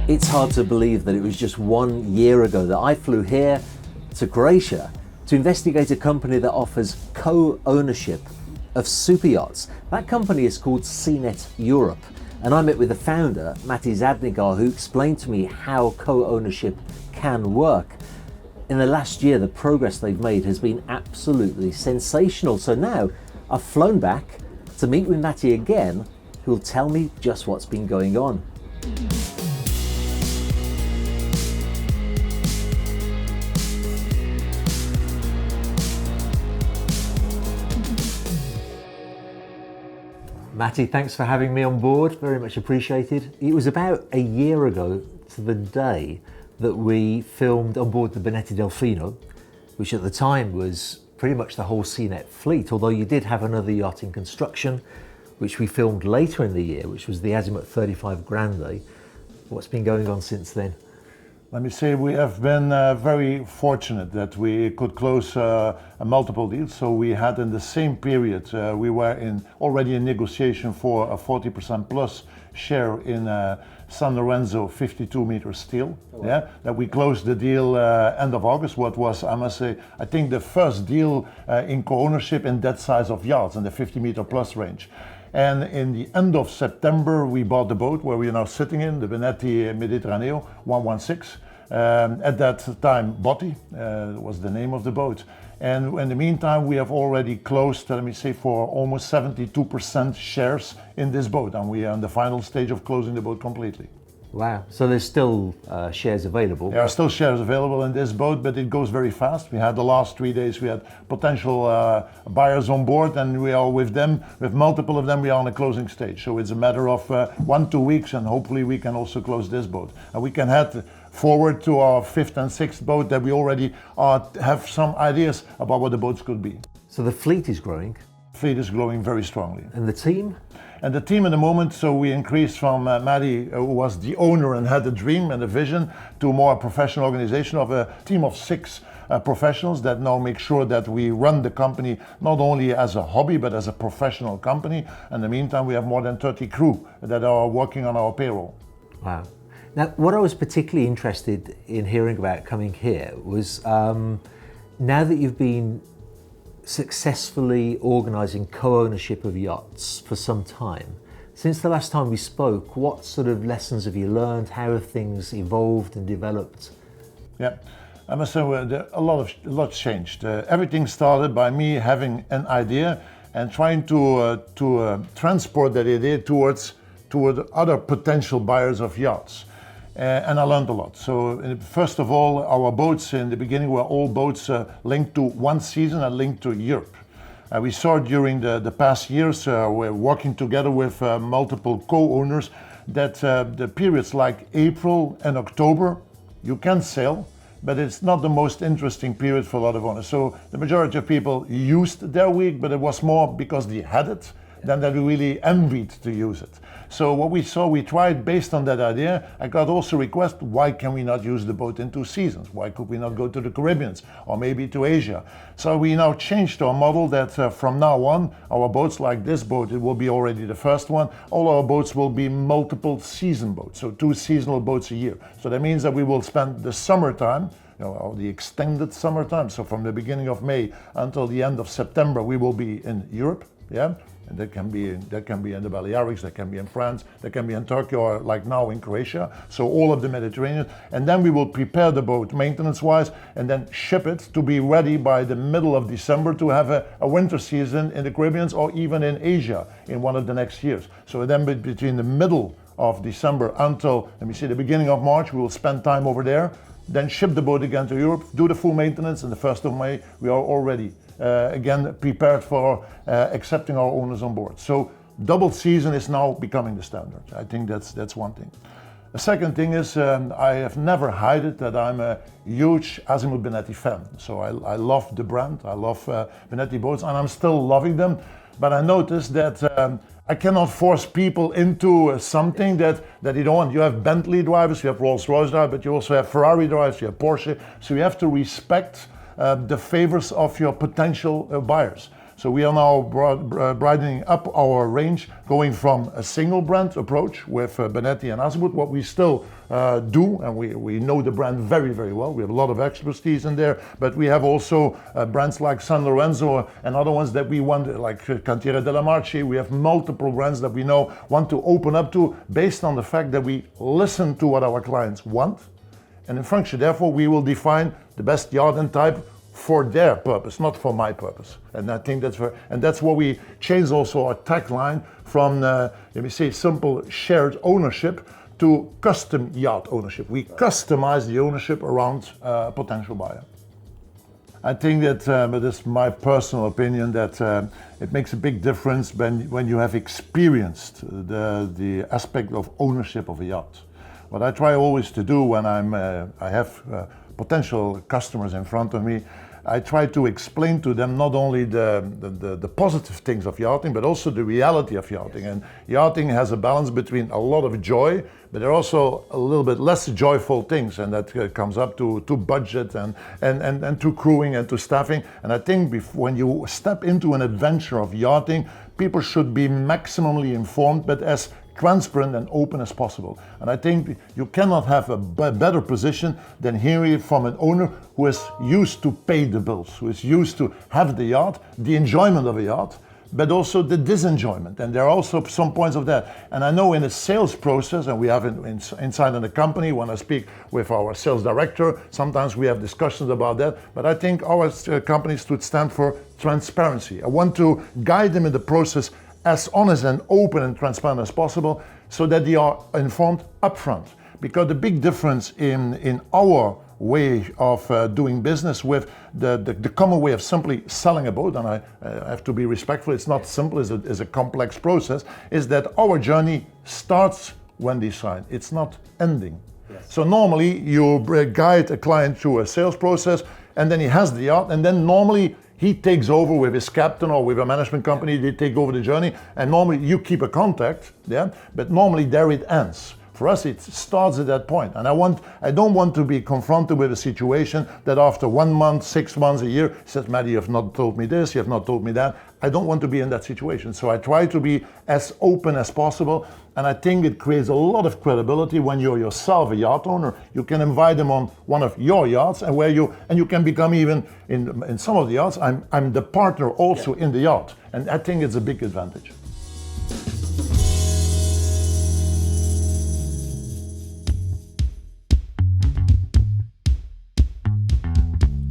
It's hard to believe that it was just 1 year ago that I flew here to Croatia to investigate a company that offers co-ownership of super yachts. That company is called SeaNet Europe, and I met with the founder, Mati Zadnigar, who explained to me how co-ownership can work. In the last year, the progress they've made has been absolutely sensational. So now I've flown back to meet with Mati again, who'll tell me just what's been going on. Mati, thanks for having me on board, very much appreciated. It was about a year ago to the day that we filmed on board the Bonetti Delfino, which at the time was pretty much the whole SeaNet fleet, although you did have another yacht in construction, which we filmed later in the year, which was the Azimuth 35 Grande. What's been going on since then? Let me say we have been very fortunate that we could close multiple deals. So we had in the same period, we were already in negotiation for a 40% plus share in San Lorenzo 52 meter steel. Oh, wow. Yeah, that we closed the deal end of August. What was, I must say, I think the first deal in co-ownership in that size of yachts in the 50 meter plus range. And in the end of September, we bought the boat where we are now sitting in, the Bonetti Mediterraneo 116. At that time, Botti was the name of the boat. And in the meantime, we have already closed, let me say, for almost 72% shares in this boat. And we are in the final stage of closing the boat completely. Wow, so there's still shares available? There are still shares available in this boat, but it goes very fast. We had the last 3 days, we had potential buyers on board, and we are with them, with multiple of them, we are on a closing stage. So it's a matter of 1-2 weeks, and hopefully we can also close this boat. And we can head forward to our 5th and 6th boat that we already have some ideas about what the boats could be. So the fleet is growing? Fleet is growing very strongly. And the team? And the team at the moment, so we increased from Maddie, who was the owner and had the dream and the vision, to a more professional organization of a team of 6 professionals that now make sure that we run the company not only as a hobby but as a professional company. In the meantime, we have more than 30 crew that are working on our payroll. Wow. Now, what I was particularly interested in hearing about coming here was now that you've been successfully organising co-ownership of yachts for some time. Since the last time we spoke, what sort of lessons have you learned? How have things evolved and developed? Yeah, I must say a lot changed. Everything started by me having an idea and trying to transport that idea toward other potential buyers of yachts. And I learned a lot. So first of all, our boats in the beginning were all boats linked to one season and linked to Europe. We saw during the past years, we're working together with multiple co-owners, that the periods like April and October, you can sail, but it's not the most interesting period for a lot of owners. So the majority of people used their week, but it was more because they had it than that we really envied to use it. So what we saw, we tried based on that idea. I got also requests, why can we not use the boat in 2 seasons? Why could we not go to the Caribbean or maybe to Asia? So we now changed our model that from now on, our boats like this boat, it will be already the first one. All our boats will be multiple season boats, so 2 seasonal boats a year. So that means that we will spend the summertime, or the extended summertime. So from the beginning of May until the end of September, we will be in Europe. Yeah. And that can be in the Balearics, that can be in France, that can be in Turkey, or like now in Croatia. So all of the Mediterranean. And then we will prepare the boat maintenance-wise and then ship it to be ready by the middle of December to have a winter season in the Caribbean or even in Asia in one of the next years. So then between the middle of December until, let me see, the beginning of March, we will spend time over there, then ship the boat again to Europe, do the full maintenance, and the 1st of May, we are already again prepared for accepting our owners on board. So double season is now becoming the standard. I think that's one thing. The second thing is I have never hidden that I'm a huge Azimuth Bonetti fan. So I love the brand, I love Bonetti boats, and I'm still loving them. But I noticed that I cannot force people into something that you don't want. You have Bentley drivers, you have Rolls-Royce drivers, but you also have Ferrari drivers, you have Porsche. So you have to respect the favors of your potential buyers. So we are now broadening up our range, going from a single brand approach with Benetti and Azimuth, what we still do, and we know the brand very, very well. We have a lot of expertise in there, but we have also brands like San Lorenzo and other ones that we want, like Cantiere della Marche. We have multiple brands that we know want to open up to, based on the fact that we listen to what our clients want, and in function, therefore, we will define the best yacht and type for their purpose, not for my purpose. And I think that's where we changed also our tagline from, let me say, simple shared ownership to custom yacht ownership. We customize the ownership around a potential buyer. I think that, but it's my personal opinion, that it makes a big difference when you have experienced the aspect of ownership of a yacht. What I try always to do when I have potential customers in front of me, I try to explain to them not only the positive things of yachting, but also the reality of yachting. And yachting has a balance between a lot of joy, but there are also a little bit less joyful things, and that comes up to budget and to crewing and to staffing. And I think when you step into an adventure of yachting, people should be maximally informed, but as transparent and open as possible. And I think you cannot have a better position than hearing it from an owner who is used to pay the bills, who is used to have the yacht, the enjoyment of a yacht, but also the disenjoyment. And there are also some points of that. And I know in a sales process, and we have it inside in the company, when I speak with our sales director, sometimes we have discussions about that. But I think our company should stand for transparency. I want to guide them in the process as honest and open and transparent as possible, so that they are informed upfront. Because the big difference in our way of doing business with the common way of simply selling a boat, and I have to be respectful, it's not simple, it's a complex process, is that our journey starts when they sign, it's not ending. Yes. So normally you guide a client through a sales process, and then he has the yacht, and then normally he takes over with his captain or with a management company, they take over the journey, and normally you keep a contact, yeah? But normally there it ends. For us, it starts at that point. And I don't want to be confronted with a situation that after 1 month, 6 months, a year, says, Maddie, you have not told me this, you have not told me that. I don't want to be in that situation. So I try to be as open as possible. And I think it creates a lot of credibility when you're yourself a yacht owner. You can invite them on one of your yachts, and you can become, even in some of the yachts, I'm the partner also in the yacht. And I think it's a big advantage.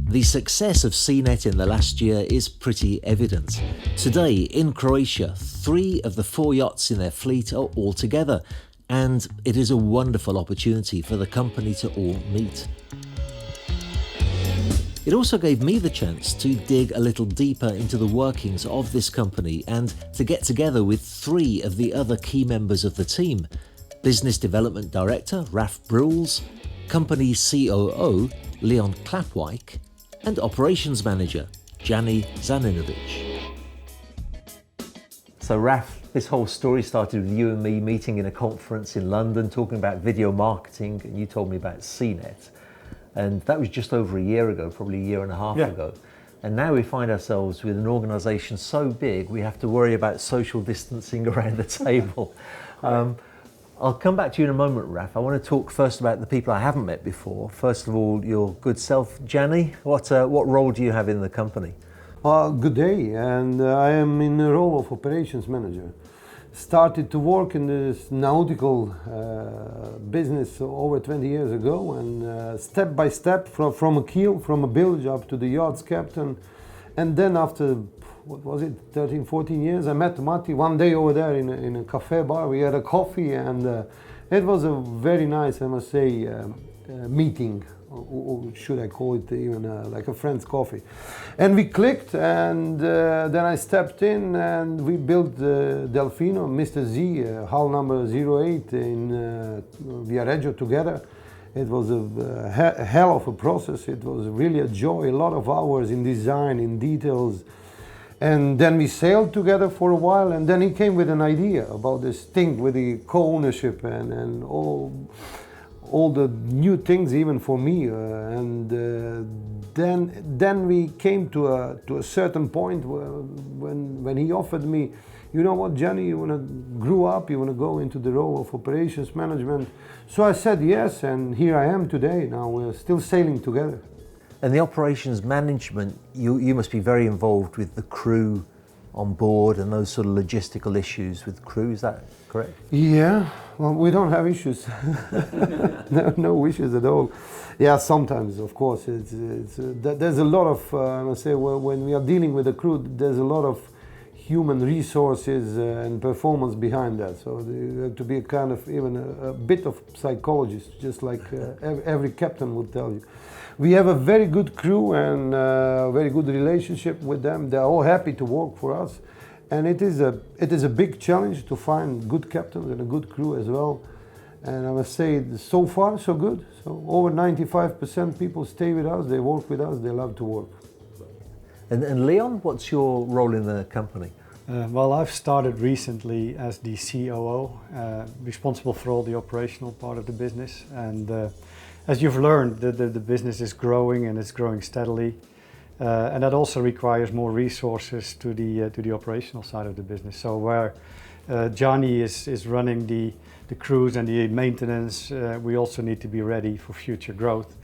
The success of SeaNet in the last year is pretty evident. Today, in Croatia, 3 of the 4 yachts in their fleet are all together, and it is a wonderful opportunity for the company to all meet. It also gave me the chance to dig a little deeper into the workings of this company and to get together with 3 of the other key members of the team: Business Development Director Raf Bruls, Company COO Leon Klapwijk, and Operations Manager Jani Zaninovic. So Raf, this whole story started with you and me meeting in a conference in London, talking about video marketing, and you told me about SeaNet. And that was just over a year ago, probably a year and a half ago. And now we find ourselves with an organisation so big, we have to worry about social distancing around the table. I'll come back to you in a moment, Raf. I want to talk first about the people I haven't met before. First of all, your good self, Jani. What role do you have in the company? Good day, and I am in the role of operations manager. Started to work in this nautical business over 20 years ago, and step by step, from a keel, from a bilge up to the yacht's captain. And then after, 13, 14 years, I met Matti one day over there in a cafe bar. We had a coffee, and it was a very nice, I must say, meeting, or should I call it even like a friend's coffee. And we clicked, and then I stepped in, and we built Delfino, Mr. Z, hull number 08 in Viareggio together. It was a hell of a process. It was really a joy, a lot of hours in design, in details. And then we sailed together for a while, and then he came with an idea about this thing with the co-ownership and all all the new things even for me, and then we came to a certain point when he offered me, you know what, Johnny, you want to grow up, you want to go into the role of operations management. So I said yes, and here I am today. Now we're still sailing together. And the operations management, you must be very involved with the crew on board and those sort of logistical issues with crew, is that correct? Yeah, well, we don't have issues. no issues at all. Yeah, sometimes, of course, there's a lot of, I must say, when we are dealing with the crew, there's a lot of human resources and performance behind that. So you have to be a kind of, even a bit of psychologist, just like every captain would tell you. We have a very good crew and a very good relationship with them. They're all happy to work for us. And it is a big challenge to find good captains and a good crew as well. And I must say, so far, so good. So over 95% people stay with us, they work with us, they love to work. And Leon, what's your role in the company? Well, I've started recently as the COO, responsible for all the operational part of the business. And as you've learned, the business is growing and it's growing steadily. And that also requires more resources to the operational side of the business. So where Johnny is running the crews and the maintenance, we also need to be ready for future growth,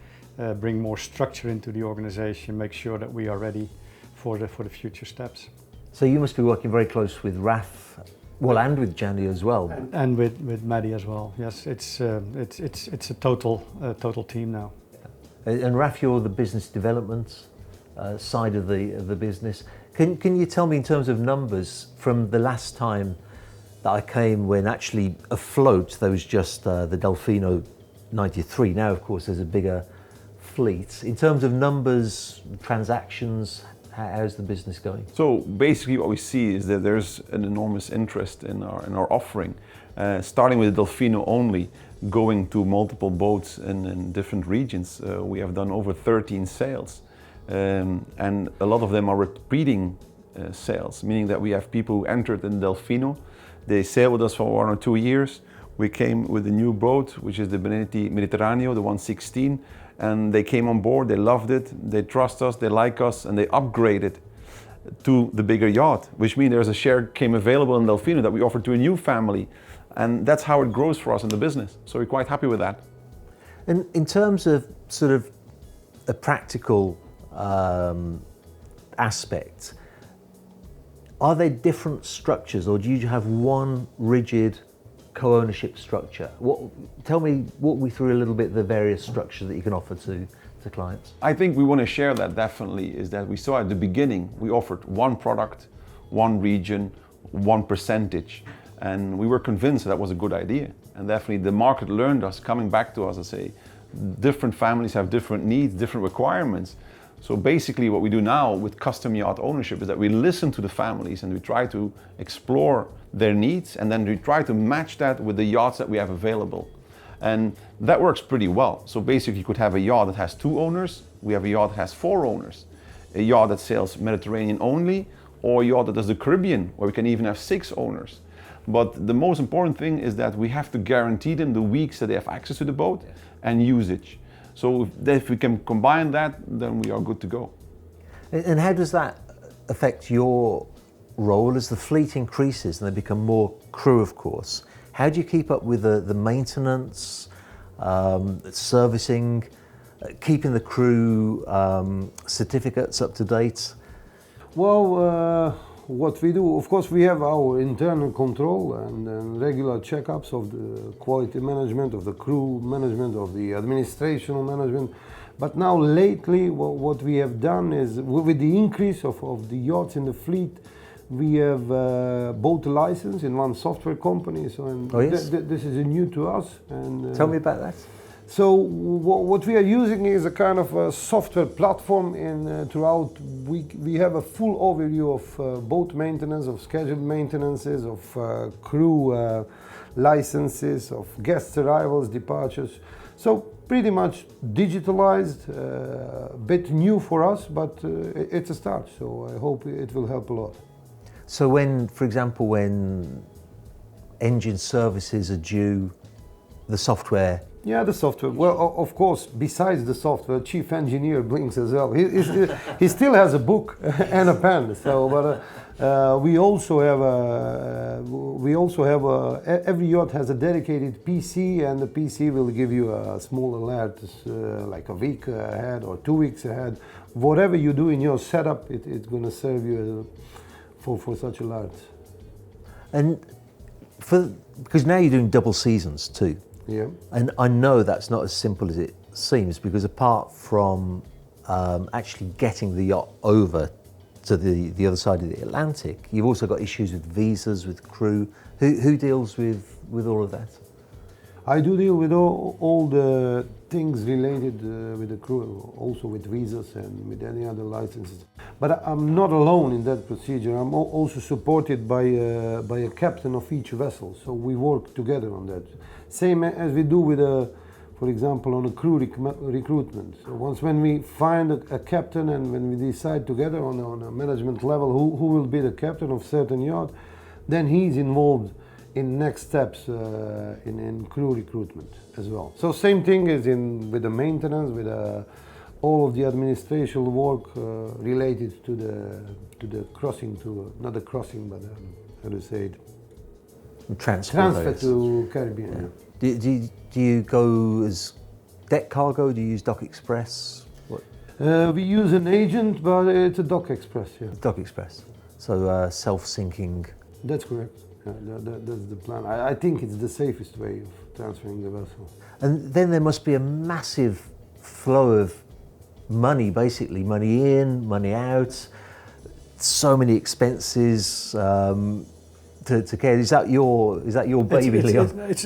bring more structure into the organization, make sure that we are ready for the future steps. So you must be working very close with Raf, well, and with Johnny as well. And with Maddie as well. Yes, it's a total team now. And Raf, you're the business development side of the business. Can you tell me in terms of numbers from the last time that I came, when actually afloat there was just the Delfino 93. Now, of course, there's a bigger fleet. In terms of numbers, transactions, how's the business going? So basically what we see is that there's an enormous interest in our offering, starting with the Delfino only, going to multiple boats in different regions. We have done over 13 sales, and a lot of them are repeating sales, meaning that we have people who entered in Delfino, they sail with us for 1 or 2 years. We came with a new boat, which is the Benediti Mediterraneo, the 116, and they came on board, they loved it, they trust us, they like us, and they upgraded to the bigger yacht, which means there's a share came available in Delfino that we offer to a new family. And that's how it grows for us in the business. So we're quite happy with that. And in terms of sort of a practical aspect, are there different structures, or do you have one rigid co-ownership structure? Walk me through a little bit the various structures that you can offer to clients. I think we want to share that definitely, is that we saw at the beginning, we offered one product, one region, one percentage. And we were convinced that was a good idea. And definitely the market learned us, coming back to us and say, different families have different needs, different requirements. So basically what we do now with custom yacht ownership is that we listen to the families and we try to explore their needs, and then we try to match that with the yachts that we have available. And that works pretty well. So basically you could have a yacht that has 2 owners, we have a yacht that has 4 owners, a yacht that sails Mediterranean only, or a yacht that does the Caribbean, where we can even have 6 owners. But the most important thing is that we have to guarantee them the weeks that they have access to the boat and usage. So if we can combine that, then we are good to go. And how does that affect your role as the fleet increases and they become more crew, of course? How do you keep up with the maintenance, servicing, keeping the crew certificates up to date? Well, what we do, of course, we have our internal control and regular checkups of the quality management, of the crew management, of the administrational management. But now lately, what we have done is, with the increase of the yachts in the fleet, we have both a license in one software company. So this is new to us. And tell me about that. So what we are using is a kind of a software platform. Throughout, we have a full overview of boat maintenance, of scheduled maintenances, of crew licenses, of guest arrivals, departures. So pretty much digitalized, a bit new for us, but it's a start. So I hope it will help a lot. So when, for example, when engine services are due, the software Yeah, the software. Well, of course, besides the software, chief engineer blinks as well. He still has a book and a pen. So, but we also have every yacht has a dedicated PC, and the PC will give you a small alert, like a week ahead or 2 weeks ahead. Whatever you do in your setup, it's going to serve you for such alerts. And because now you're doing double seasons too. Yeah. And I know that's not as simple as it seems, because apart from actually getting the yacht over to the other side of the Atlantic, you've also got issues with visas, with crew. Who deals with all of that? I do deal with all the things related with the crew, also with visas and with any other licenses. But I'm not alone in that procedure. I'm also supported by a captain of each vessel, so we work together on that. Same as we do with, for example, on a crew recruitment. So when we find a captain and when we decide together on a management level who will be the captain of certain yacht, then he's involved in next steps in crew recruitment as well. So same thing as with the maintenance, with all of the administrative work related to the crossing not the crossing, but how to say it? Transfer to Caribbean. Yeah. Do you go as deck cargo? Do you use Dock Express? What? We use an agent, but it's a Dock Express. Yeah. Dock Express. So self-sinking. That's correct. Yeah, that's the plan. I think it's the safest way of transferring the vessel. And then there must be a massive flow of money, basically money in, money out. So many expenses. To care. Is that your baby, Leon?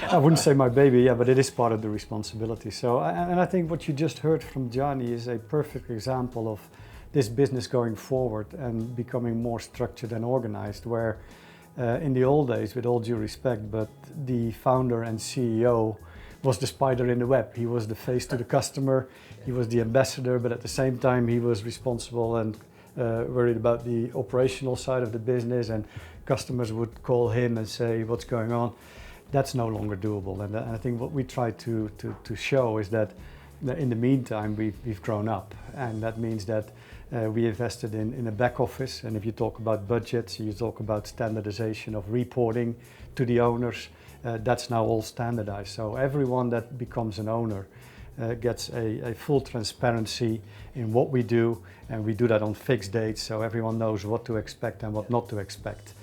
I wouldn't say my baby, yeah, but it is part of the responsibility. So, and I think what you just heard from Gianni is a perfect example of this business going forward and becoming more structured and organized, where in the old days, with all due respect, but the founder and CEO was the spider in the web. He was the face to the customer, he was the ambassador, but at the same time he was responsible and worried about the operational side of the business, and customers would call him and say what's going on. That's no longer doable, and I think what we try to show is that in the meantime we've grown up, and that means that we invested in a back office, and if you talk about budgets, you talk about standardization of reporting to the owners, that's now all standardized. So everyone that becomes an owner gets a full transparency in what we do, and we do that on fixed dates, so everyone knows what to expect and what not to expect.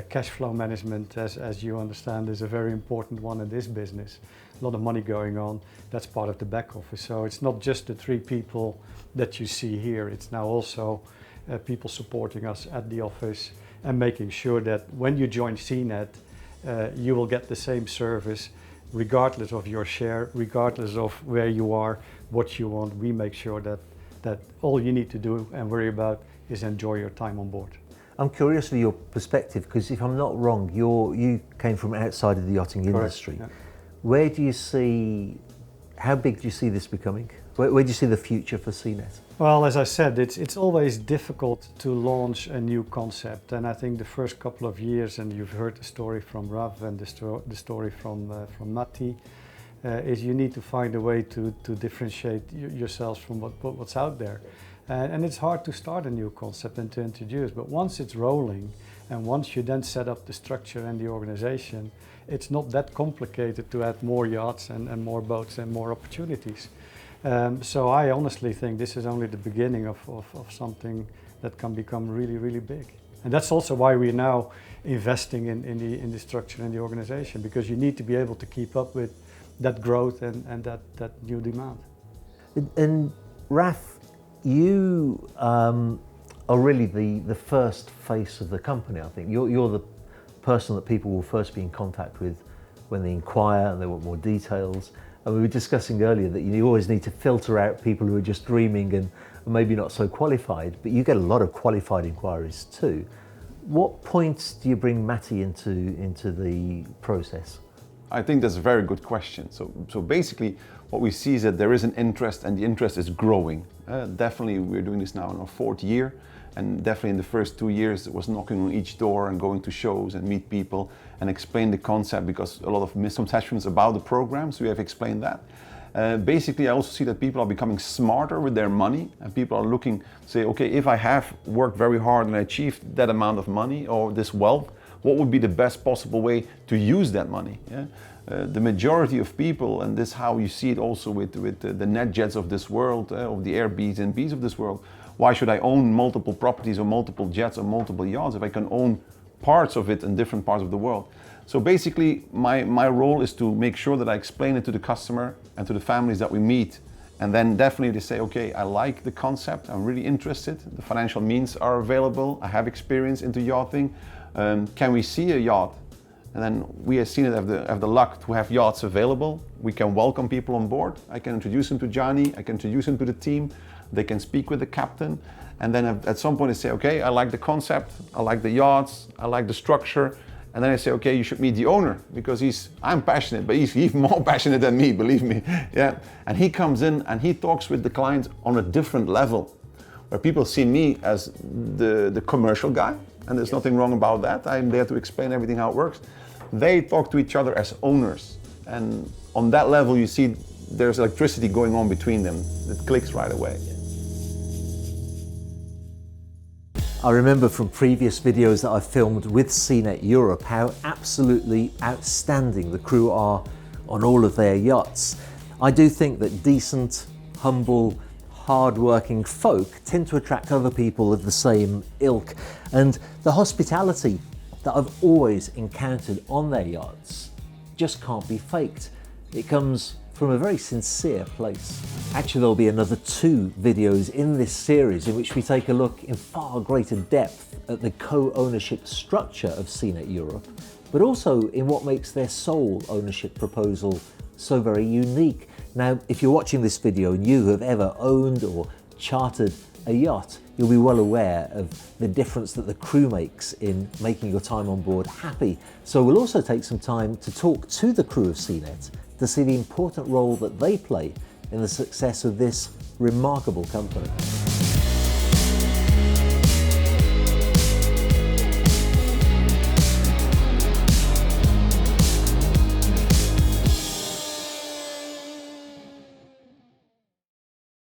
Cash flow management, as you understand, is a very important one in this business. A lot of money going on, that's part of the back office. So it's not just the 3 people that you see here, it's now also people supporting us at the office and making sure that when you join SeaNet, you will get the same service regardless of your share, regardless of where you are, what you want. We make sure that all you need to do and worry about is enjoy your time on board. I'm curious of your perspective, because if I'm not wrong, you came from outside of the yachting industry. Yeah. Where do you see, how big do you see this becoming? Where do you see the future for SeaNet? Well, as I said, it's always difficult to launch a new concept, and I think the first couple of years, and you've heard the story from Rav and the story from Matti, is you need to find a way to differentiate yourselves from what's out there. And it's hard to start a new concept and to introduce, but once it's rolling and once you then set up the structure and the organization, it's not that complicated to add more yachts and more boats and more opportunities. So I honestly think this is only the beginning of something that can become really, really big. And that's also why we're now investing in the structure and the organization, because you need to be able to keep up with that growth and that new demand. And Raf, you are really the first face of the company, I think. You're the person that people will first be in contact with when they inquire and they want more details. And we were discussing earlier that you always need to filter out people who are just dreaming and maybe not so qualified, but you get a lot of qualified inquiries too. What points do you bring Matti into the process? I think that's a very good question. So basically what we see is that there is an interest, and the interest is growing. Definitely we're doing this now in our 4th year, And definitely in the first 2 years, it was knocking on each door and going to shows and meet people and explain the concept, because a lot of misconceptions about the program, so we have explained that. Basically, I also see that people are becoming smarter with their money, and people are looking, say, okay, if I have worked very hard and achieved that amount of money or this wealth, what would be the best possible way to use that money? Yeah? The majority of people, and this is how you see it also with the NetJets of this world, of the Airbnbs of this world, why should I own multiple properties or multiple jets or multiple yachts if I can own parts of it in different parts of the world? So basically, my role is to make sure that I explain it to the customer and to the families that we meet. And then definitely they say, okay, I like the concept, I'm really interested, the financial means are available, I have experience into yachting, can we see a yacht? And then we at SeaNet have the luck to have yachts available. We can welcome people on board. I can introduce them to Johnny, I can introduce them to the team, they can speak with the captain. And then at some point they say, okay, I like the concept, I like the yachts, I like the structure. And then I say, okay, you should meet the owner, because I'm passionate, but he's even more passionate than me, believe me. Yeah. And he comes in and he talks with the clients on a different level, where people see me as the commercial guy, and there's nothing wrong about that. I'm there to explain everything how it works. They talk to each other as owners. And on that level, you see there's electricity going on between them. It clicks right away. I remember from previous videos that I've filmed with SeaNet Europe how absolutely outstanding the crew are on all of their yachts. I do think that decent, humble, hard-working folk tend to attract other people of the same ilk, and the hospitality that I've always encountered on their yachts just can't be faked. It comes from a very sincere place. Actually, there'll be another 2 videos in this series in which we take a look in far greater depth at the co-ownership structure of SeaNet Europe, but also in what makes their sole ownership proposal so very unique. Now, if you're watching this video and you have ever owned or chartered a yacht, you'll be well aware of the difference that the crew makes in making your time on board happy. So we'll also take some time to talk to the crew of SeaNet to see the important role that they play in the success of this remarkable company.